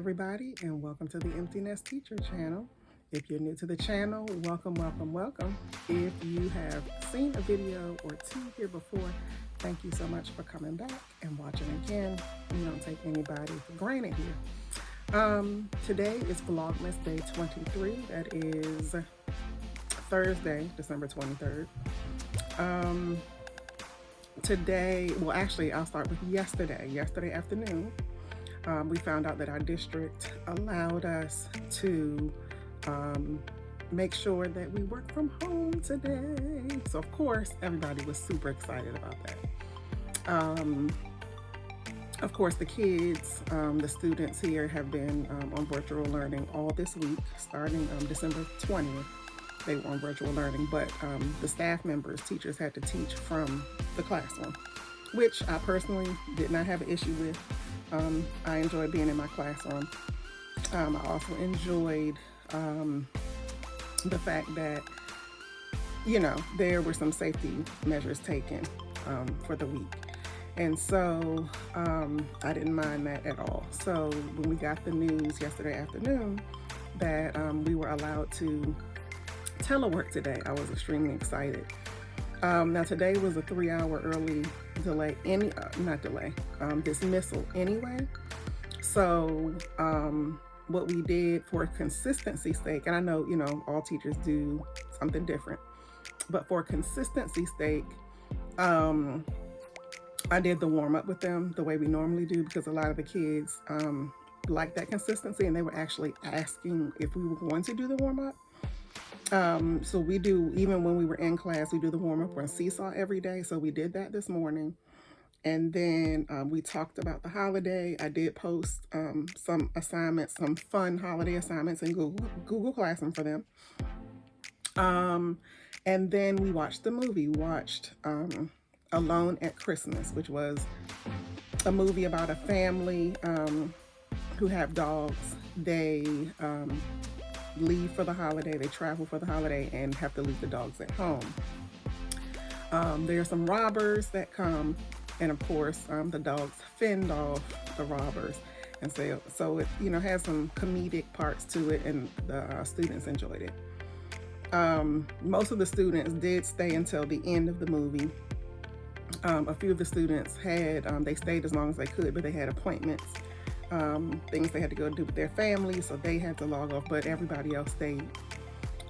everybody, and welcome to the Empty Nest Teacher channel. If you're new to the channel, welcome, welcome, welcome. If you have seen a video or two here before, thank you so much for coming back and watching again. We don't take anybody for granted here. Today is Vlogmas Day 23. That is Thursday, December 23rd. Today, well actually I'll start with yesterday afternoon. We found out that our district allowed us to make sure that we work from home today. So of course, everybody was super excited about that. Of course, the kids, the students here have been on virtual learning all this week, starting December 20th. They were on virtual learning, but the staff members, teachers had to teach from the classroom, which I personally did not have an issue with. I enjoyed being in my classroom. I also enjoyed the fact that, you know, there were some safety measures taken for the week. And so I didn't mind that at all. So when we got the news yesterday afternoon that we were allowed to telework today, I was extremely excited. Now today was a 3-hour early delay, dismissal anyway. So what we did for consistency's sake, and I know, you know, all teachers do something different, but for consistency's sake, I did the warm up with them the way we normally do, because a lot of the kids like that consistency, and they were actually asking if we were going to do the warm up. So we do, even when we were in class, we do the warm-up on Seesaw every day. So we did that this morning. And then we talked about the holiday. I did post some assignments, some fun holiday assignments in Google Classroom for them. And then we watched the movie. We watched Alone at Christmas, which was a movie about a family who have dogs. They leave for the holiday, they travel for the holiday and have to leave the dogs at home. There are some robbers that come, and of course the dogs fend off the robbers, and so it, you know, has some comedic parts to it, and the students enjoyed it. Most of the students did stay until the end of the movie. A few of the students had they stayed as long as they could, but they had appointments, things they had to go do with their family, so they had to log off, but everybody else stayed.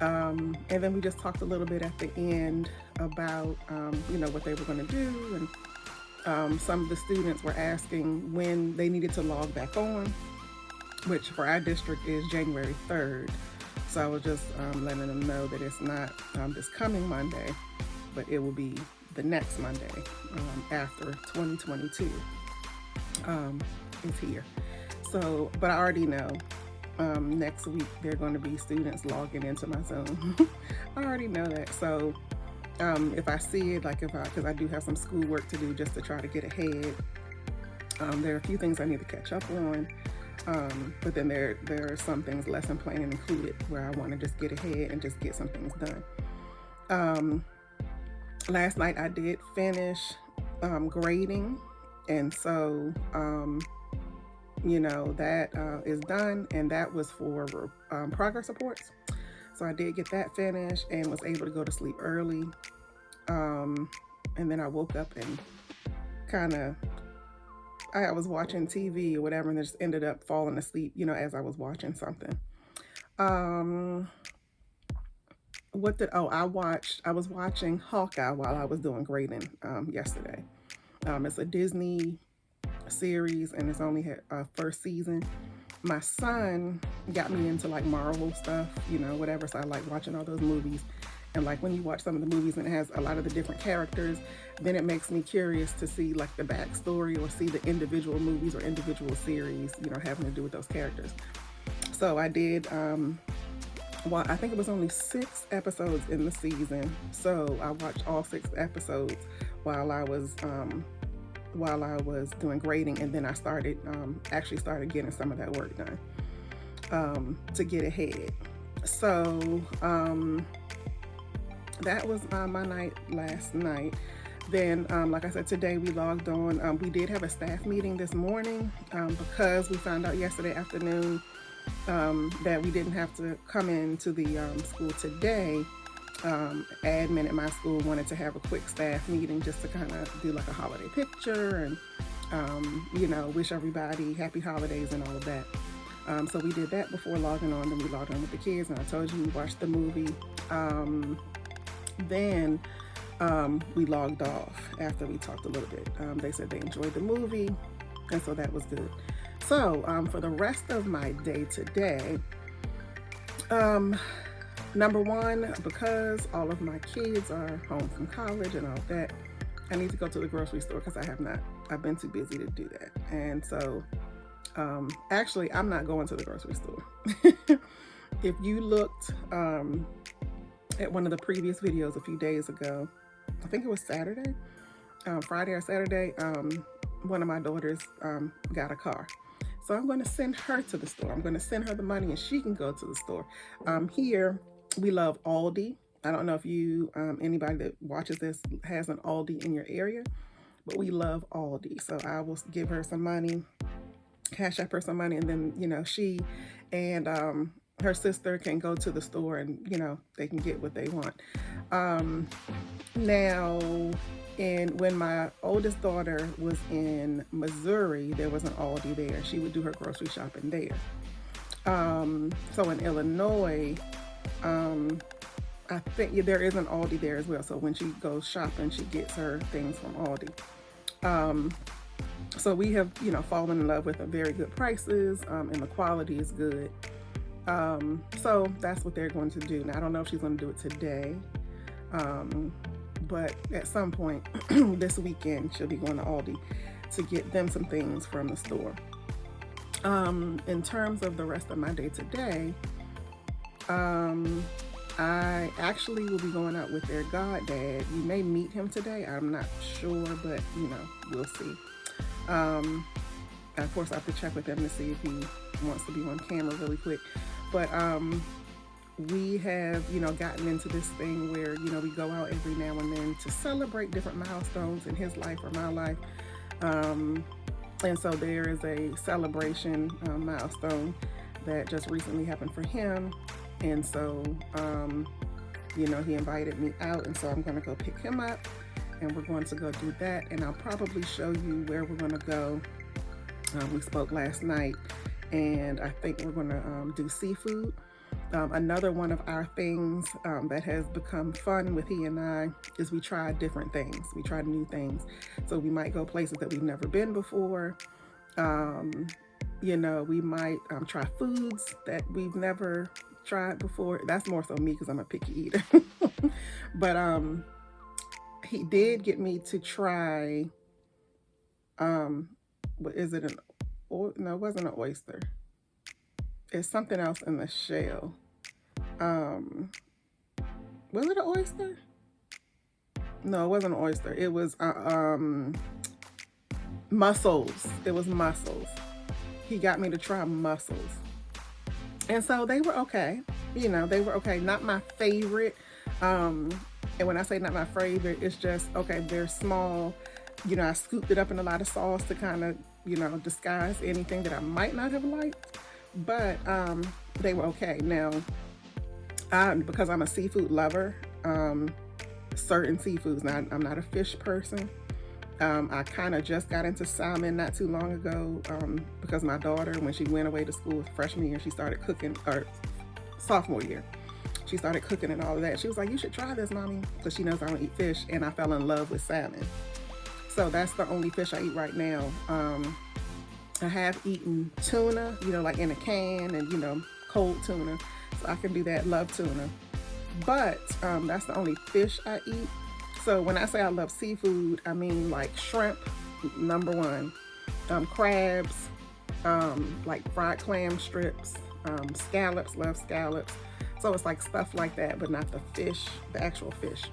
And then we just talked a little bit at the end about you know, what they were going to do, and some of the students were asking when they needed to log back on, which for our district is January 3rd. So I was just letting them know that it's not this coming Monday, but it will be the next Monday after 2022 is here. So, but I already know next week there are going to be students logging into my Zoom. I already know that. So if I see it, because I do have some schoolwork to do just to try to get ahead. There are a few things I need to catch up on, but then there are some things, lesson planning included, where I want to just get ahead and just get some things done. Last night I did finish grading, and so you know, that is done, and that was for progress reports. So I did get that finished and was able to go to sleep early. And then I woke up and I was watching TV or whatever, and I just ended up falling asleep, you know, as I was watching something. I was watching Hawkeye while I was doing grading yesterday. It's a Disney series, and it's only had first season. My son got me into like Marvel stuff, you know, whatever, so I like watching all those movies. And like when you watch some of the movies and it has a lot of the different characters, then it makes me curious to see like the backstory or see the individual movies or individual series, you know, having to do with those characters. So I did well, I think it was only 6 episodes in the season, so I watched all 6 episodes while I was doing grading, and then I started actually started getting some of that work done to get ahead. So that was my night last night. Then, like I said, today we logged on. We did have a staff meeting this morning because we found out yesterday afternoon that we didn't have to come into the school today. Admin at my school wanted to have a quick staff meeting just to kind of do like a holiday picture and, you know, wish everybody happy holidays and all of that. So we did that before logging on. Then we logged on with the kids, and I told you we watched the movie. Then we logged off after we talked a little bit. They said they enjoyed the movie, and so that was good. So for the rest of my day today, number one, because all of my kids are home from college and all that, I need to go to the grocery store because I've been too busy to do that. And so actually, I'm not going to the grocery store. If you looked at one of the previous videos a few days ago, I think it was Saturday, Friday or Saturday, one of my daughters got a car. So I'm going to send her to the store. I'm going to send her the money and she can go to the store. Here, we love Aldi. I don't know if you, anybody that watches this has an Aldi in your area, but we love Aldi. So I will give her some money, cash up her some money, and then, you know, she and her sister can go to the store and, you know, they can get what they want. Now, when my oldest daughter was in Missouri, there was an Aldi there. She would do her grocery shopping there. So in Illinois, I think there is an Aldi there as well. So when she goes shopping, she gets her things from Aldi. So we have, you know, fallen in love with very good prices, and the quality is good. So that's what they're going to do. Now, I don't know if she's going to do it today, but at some point this weekend, she'll be going to Aldi to get them some things from the store. In terms of the rest of my day today, I actually will be going out with their goddad. You may meet him today. I'm not sure, but, you know, we'll see. Of course, I have to check with him to see if he wants to be on camera really quick. But we have, you know, gotten into this thing where, you know, we go out every now and then to celebrate different milestones in his life or my life. And so there is a celebration milestone that just recently happened for him. And so, you know, he invited me out, and so I'm going to go pick him up, and we're going to go do that. And I'll probably show you where we're going to go. We spoke last night, and I think we're going to do seafood. Another one of our things that has become fun with he and I is we try different things. We try new things. So we might go places that we've never been before. You know, we might try foods that we've never tried before. That's more so me because I'm a picky eater. But he did get me to try, what is it? No, it wasn't an oyster. It's something else in the shell. Was it an oyster? No, it wasn't an oyster. It was mussels. It was mussels. He got me to try mussels. And so they were okay. You know, they were okay. Not my favorite. And when I say not my favorite, it's just, okay, they're small. You know, I scooped it up in a lot of sauce to kind of, you know, disguise anything that I might not have liked. But they were okay. Now, because I'm a seafood lover, certain seafoods, now I'm not a fish person. I kind of just got into salmon not too long ago because my daughter, when she went away to school freshman year, she started cooking, or sophomore year, she started cooking and all of that. She was like, you should try this, mommy, because she knows I don't eat fish, and I fell in love with salmon. So that's the only fish I eat right now. I have eaten tuna, you know, like in a can, and, you know, cold tuna. So I can do that, love tuna. But that's the only fish I eat. So when I say I love seafood, I mean like shrimp, number one, crabs, like fried clam strips, scallops, love scallops. So it's like stuff like that, but not the fish, the actual fish.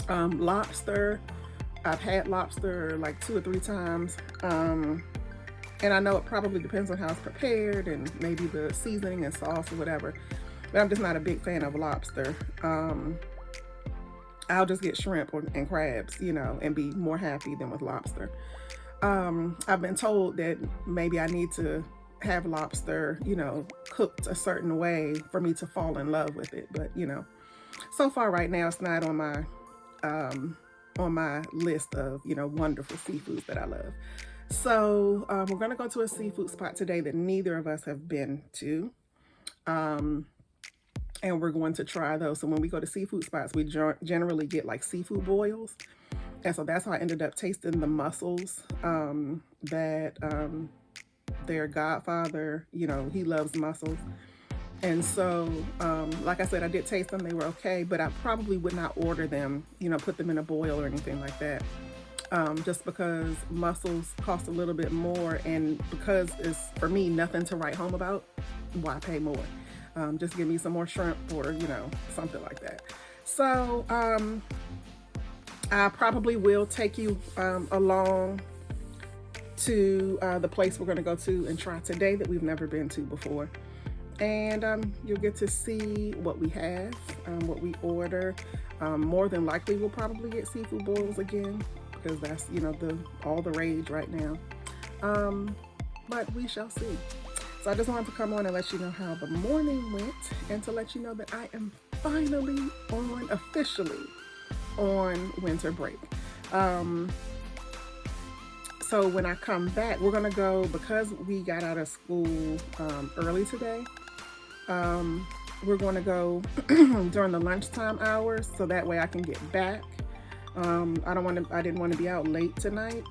Lobster, I've had lobster like 2 or 3 times. And I know it probably depends on how it's prepared and maybe the seasoning and sauce or whatever, but I'm just not a big fan of lobster. I'll just get shrimp and crabs, you know, and be more happy than with lobster. I've been told that maybe I need to have lobster, you know, cooked a certain way for me to fall in love with it. But, you know, so far right now, it's not on my list of, you know, wonderful seafoods that I love. So we're going to go to a seafood spot today that neither of us have been to. And we're going to try those. So when we go to seafood spots, we generally get like seafood boils. And so that's how I ended up tasting the mussels that their godfather, you know, he loves mussels. And so, like I said, I did taste them. They were okay, but I probably would not order them, you know, put them in a boil or anything like that. Just because mussels cost a little bit more, and because it's, for me, nothing to write home about, why pay more? Just give me some more shrimp or, you know, something like that. So I probably will take you along to the place we're going to go to and try today that we've never been to before. And you'll get to see what we have, what we order. More than likely, we'll probably get seafood boils again, because that's, you know, all the rage right now. But we shall see. So I just wanted to come on and let you know how the morning went, and to let you know that I am finally officially on winter break. So when I come back, we're gonna go, because we got out of school early today, we're gonna go during the lunchtime hours, so that way I can get back. I didn't want to be out late tonight.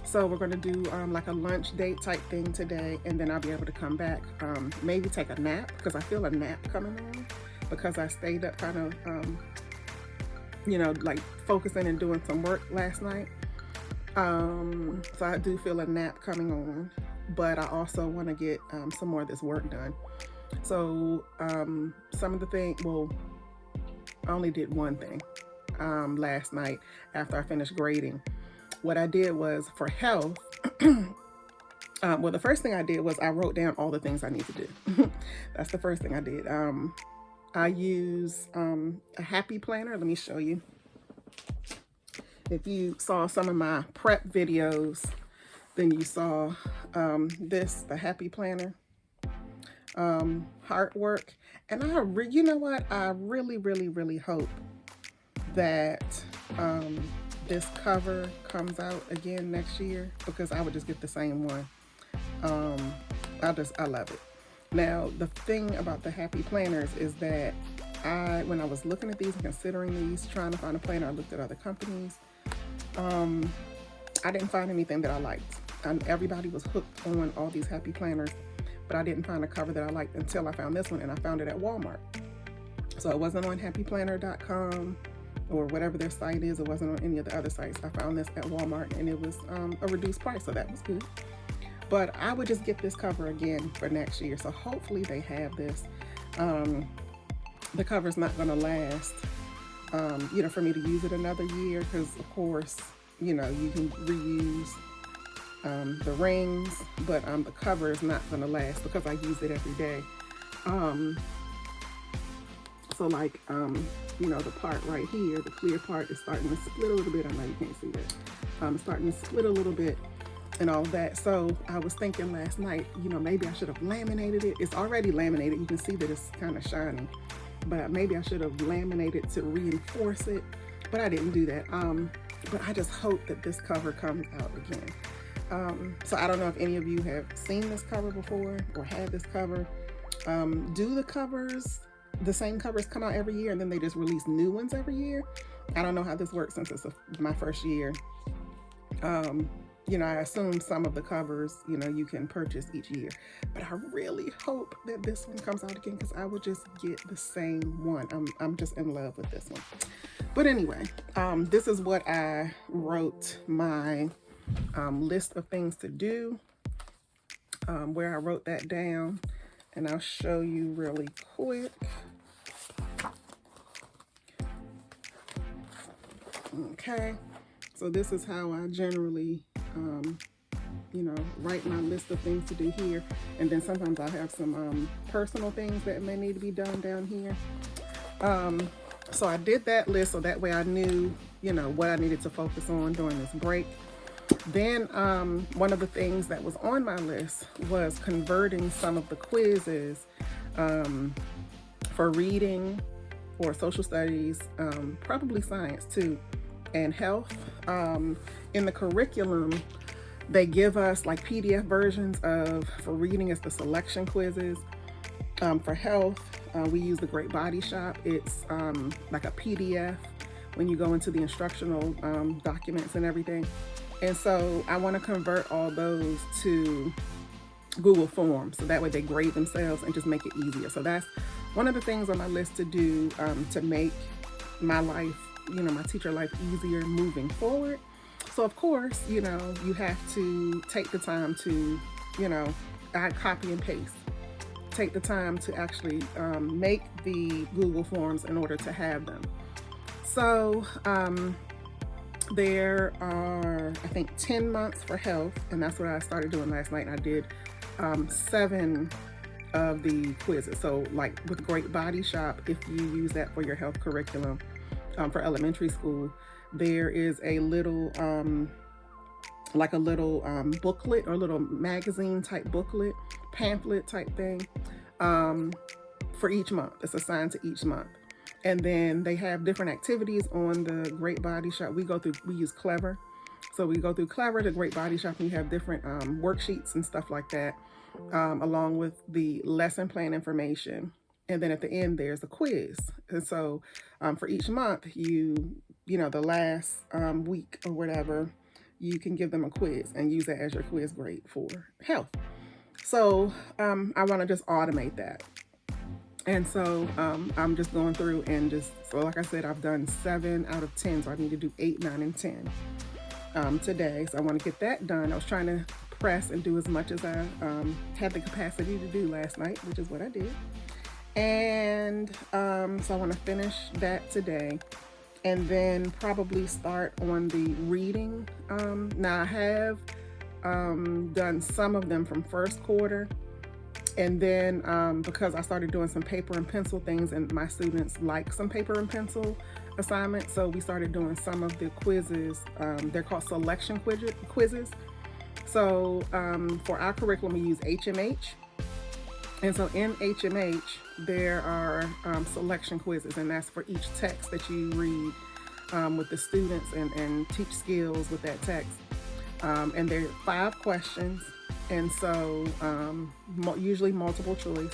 So we're gonna do like a lunch date type thing today, and then I'll be able to come back, maybe take a nap, because I feel a nap coming on, because I stayed up kind of, you know, like focusing and doing some work last night. So I do feel a nap coming on, but I also want to get some more of this work done. So some of the things, well, I only did one thing last night after I finished grading. What I did was, for health, well, the first thing I did was I wrote down all the things I need to do. That's the first thing I did. I use a happy planner. Let me show you. If you saw some of my prep videos, then you saw the happy planner, heart work. And you know what? I really, really, really hope that this cover comes out again next year, because I would just get the same one. I love it. Now, the thing about the happy planners is that when I was looking at these and considering these, trying to find a planner, I looked at other companies. I didn't find anything that I liked. Everybody was hooked on all these happy planners, but I didn't find a cover that I liked until I found this one, and I found it at Walmart. So it wasn't on happyplanner.com or whatever their site is. It wasn't on any of the other sites. I found this at Walmart, and it was a reduced price, so that was good. But I would just get this cover again for next year. So hopefully they have this. The cover's not going to last, you know, for me to use it another year, because of course, you know, you can reuse the rings, but the cover is not going to last because I use it every day. So like, you know, the part right here, the clear part, is starting to split a little bit. I know you can't see that. It's starting to split a little bit and all that. So I was thinking last night, you know, maybe I should have laminated it. It's already laminated. You can see that it's kind of shiny, but maybe I should have laminated to reinforce it, but I didn't do that. But I just hope that this cover comes out again. So I don't know if any of you have seen this cover before or had this cover. Do the same covers come out every year, and then they just release new ones every year? I don't know how this works, since it's my first year. You know, I assume some of the covers, you know, you can purchase each year, but I really hope that this one comes out again, because I would just get the same one. I'm just in love with this one. But anyway, this is what I wrote my list of things to do, where I wrote that down, and I'll show you really quick. Okay, so this is how I generally, you know, write my list of things to do here. And then sometimes I have some personal things that may need to be done down here. So I did that list so that way I knew, what I needed to focus on during this break. Then one of the things that was on my list was converting some of the quizzes for reading or social studies, probably science too, and health. In the curriculum, they give us like PDF versions of, for reading, it's the selection quizzes. For health, we use the Great Body Shop. It's like a PDF when you go into the instructional documents and everything. And so I want to convert all those to Google Forms, so that way they grade themselves and just make it easier. So that's one of the things on my list to do to make my life, my teacher life easier moving forward. So of course, you have to take the time to, I copy and paste. Take the time to actually make the Google Forms in order to have them. So there are, I think, 10 months for health, and that's what I started doing last night. I did 7 of the quizzes. So like with Great Body Shop, if you use that for your health curriculum for elementary school, there is a little booklet or little magazine type booklet, pamphlet type thing for each month. It's assigned to each month. And then they have different activities on the Great Body Shop. We use Clever. So we go through Clever, the Great Body Shop, and you have different worksheets and stuff like that, along with the lesson plan information. And then at the end, there's a quiz. And so for each month, the last week or whatever, you can give them a quiz and use that as your quiz grade for health. So I want to just automate that. And so I'm just going through and so like I said, I've done 7 out of 10. So I need to do 8, 9, and 10 today. So I want to get that done. I was trying to press and do as much as I had the capacity to do last night, which is what I did. And so I want to finish that today and then probably start on the reading. Now I have done some of them from first quarter. And then because I started doing some paper and pencil things, and my students like some paper and pencil assignments, so we started doing some of the quizzes. They're called selection quizzes. So for our curriculum, we use HMH. And so in HMH, there are selection quizzes, and that's for each text that you read with the students and teach skills with that text. And there are 5 questions. And so usually multiple choice.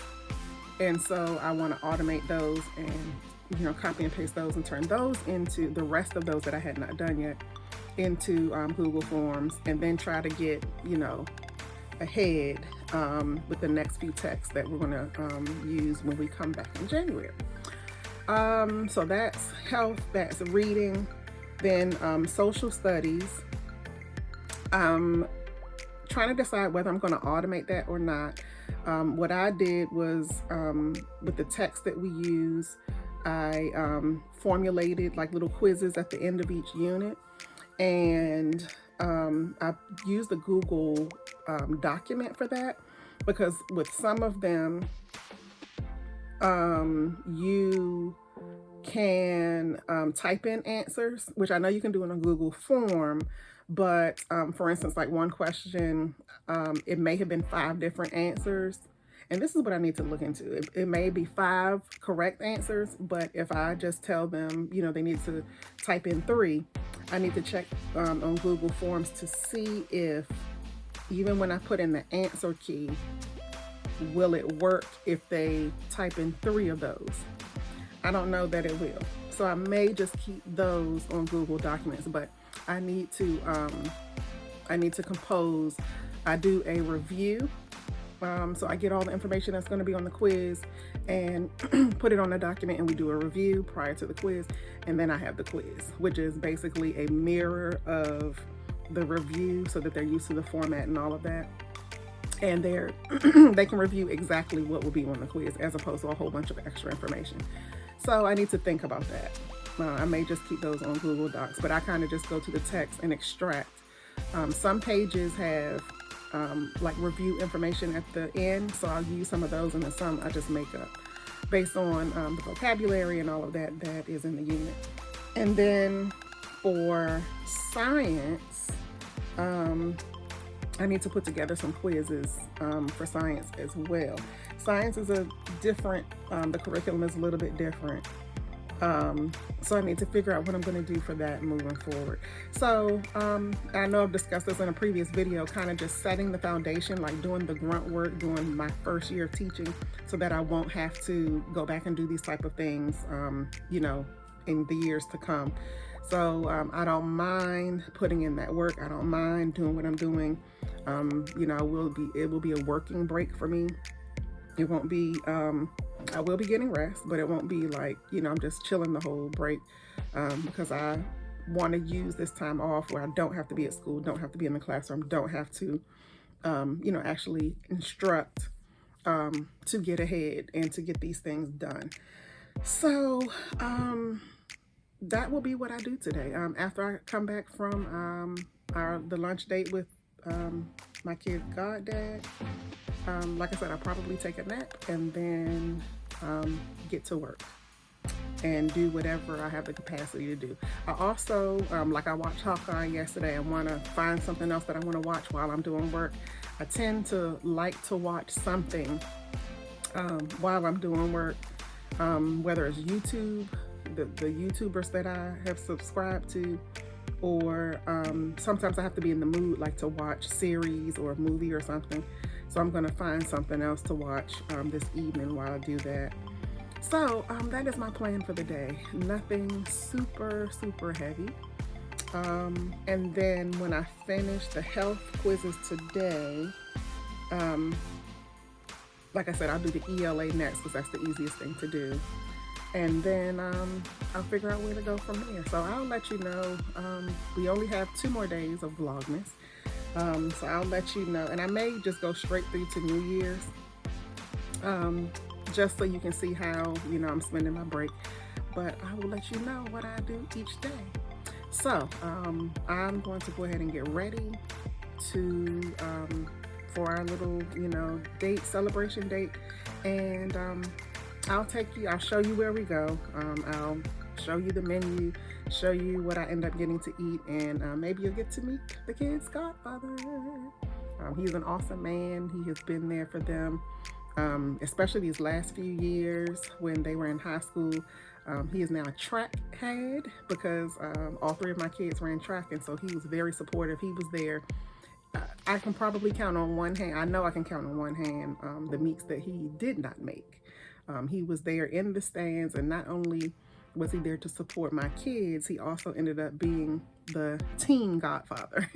And so I want to automate those and, copy and paste those and turn those into the rest of those that I had not done yet into Google Forms, and then try to get, ahead with the next few texts that we're going to use when we come back in January. So that's health, that's reading, then social studies. Trying to decide whether I'm going to automate that or not. What I did was with the text that we use, I formulated like little quizzes at the end of each unit, and I used the Google document for that, because with some of them you can type in answers, which I know you can do in a Google form. But for instance, like one question, it may have been 5 different answers. And this is what I need to look into. It may be 5 correct answers, but if I just tell them, they need to type in 3, I need to check on Google Forms to see if, even when I put in the answer key, will it work if they type in 3 of those? I don't know that it will. So I may just keep those on Google Documents, but I need to compose. I do a review. So I get all the information that's going to be on the quiz and put it on the document, and we do a review prior to the quiz. And then I have the quiz, which is basically a mirror of the review, so that they're used to the format and all of that. And they can review exactly what will be on the quiz, as opposed to a whole bunch of extra information. So I need to think about that. I may just keep those on Google Docs, but I kind of just go to the text and extract. Some pages have like review information at the end, so I'll use some of those, and then some I just make up. based on the vocabulary and all of that that is in the unit. And then for science, I need to put together some quizzes for science as well. Science is a different, the curriculum is a little bit different. So I need to figure out what I'm going to do for that moving forward. So I know I've discussed this in a previous video, kind of just setting the foundation, like doing the grunt work, doing my first year of teaching, so that I won't have to go back and do these type of things, you know, in the years to come. So I don't mind putting in that work. I don't mind doing what I'm doing. You know, it will be a working break for me. It won't be, I will be getting rest, but it won't be like, you know, I'm just chilling the whole break, because I want to use this time off where I don't have to be at school, don't have to be in the classroom, don't have to, you know, actually instruct to get ahead and to get these things done. So that will be what I do today. After I come back from the lunch date with my kid's goddad, like I said, I'll probably take a nap and then get to work and do whatever I have the capacity to do. I also, like I watched Hawkeye yesterday, I want to find something else that I want to watch while I'm doing work. I tend to like to watch something while I'm doing work, whether it's YouTube, the YouTubers that I have subscribed to, or sometimes I have to be in the mood like to watch series or a movie or something. So I'm gonna find something else to watch this evening while I do that. So that is my plan for the day. Nothing super heavy. And then when I finish the health quizzes today, like I said, I'll do the ELA next because that's the easiest thing to do. And then I'll figure out where to go from there. So I'll let you know. We only have 2 more days of Vlogmas. So I'll let you know. And I may just go straight through to New Year's, just so you can see how, you know, I'm spending my break. But I will let you know what I do each day. So I'm going to go ahead and get ready to for our little, you know, celebration date. And I'll show you where we go. I'll show you the menu, show you what I end up getting to eat, and maybe you'll get to meet the kid's godfather. He's an awesome man. He has been there for them, especially these last few years when they were in high school. He is now a track head because all 3 of my kids ran track, and so he was very supportive. He was there. I can probably count on one hand. I know I can count on one hand the meets that he did not make. He was there in the stands, and not only was he there to support my kids, he also ended up being the team godfather.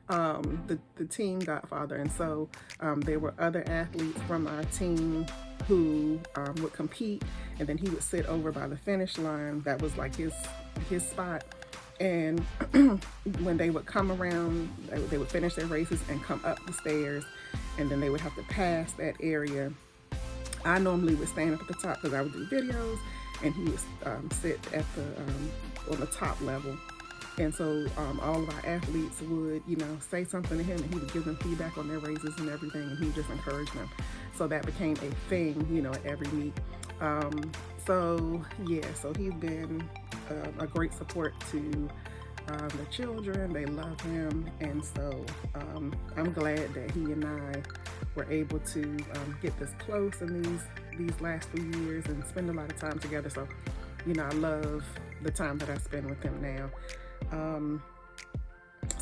the team godfather. And so there were other athletes from our team who would compete, and then he would sit over by the finish line. That was like his spot. And when they would come around, they would finish their races and come up the stairs, and then they would have to pass that area. I normally would stand up at the top because I would do videos, and he would sit at on the top level. And so all of our athletes would, you know, say something to him, and he would give them feedback on their races and everything, and he would just encourage them. So that became a thing, you know, at every meet. So yeah, so he's been a great support to the children. They love him, and so I'm glad that he and I were able to get this close in these last few years and spend a lot of time together. So, you know, I love the time that I spend with him now.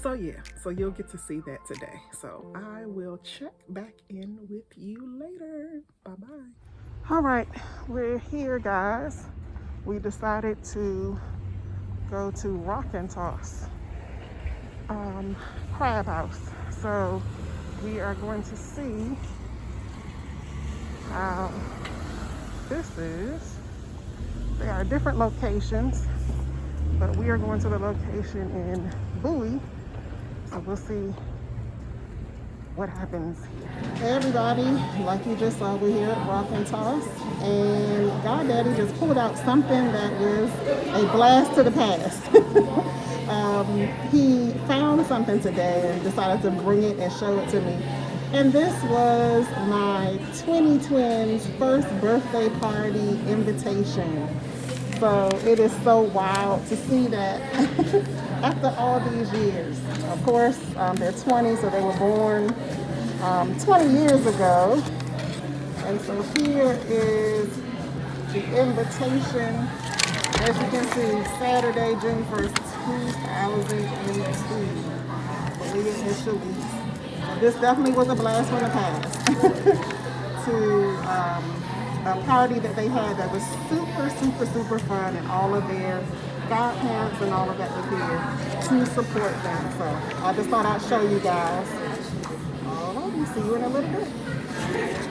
So yeah, so you'll get to see that today. So I will check back in with you later. Bye-bye. All right, we're here, guys. We decided to go to Rock and Toss Crab House. So we are going to see how this is. There are different locations, but we are going to the location in Bowie. So we'll see what happens here. Hey everybody, like you just saw, we're here at Rock and Toss, and Goddaddy just pulled out something that was a blast to the past. He found something today and decided to bring it and show it to me. And this was my twins' first birthday party invitation. So it is so wild to see that after all these years. Of course, they're 20, so they were born 20 years ago. And so here is the invitation. As you can see, Saturday, June 1st, 2002. For the initial lease. So this definitely was a blast from the past. To a party that they had that was super, super, super fun, and all of their godparents and all of that was here to support them. So I just thought I'd show you guys. All right, see you in a little bit.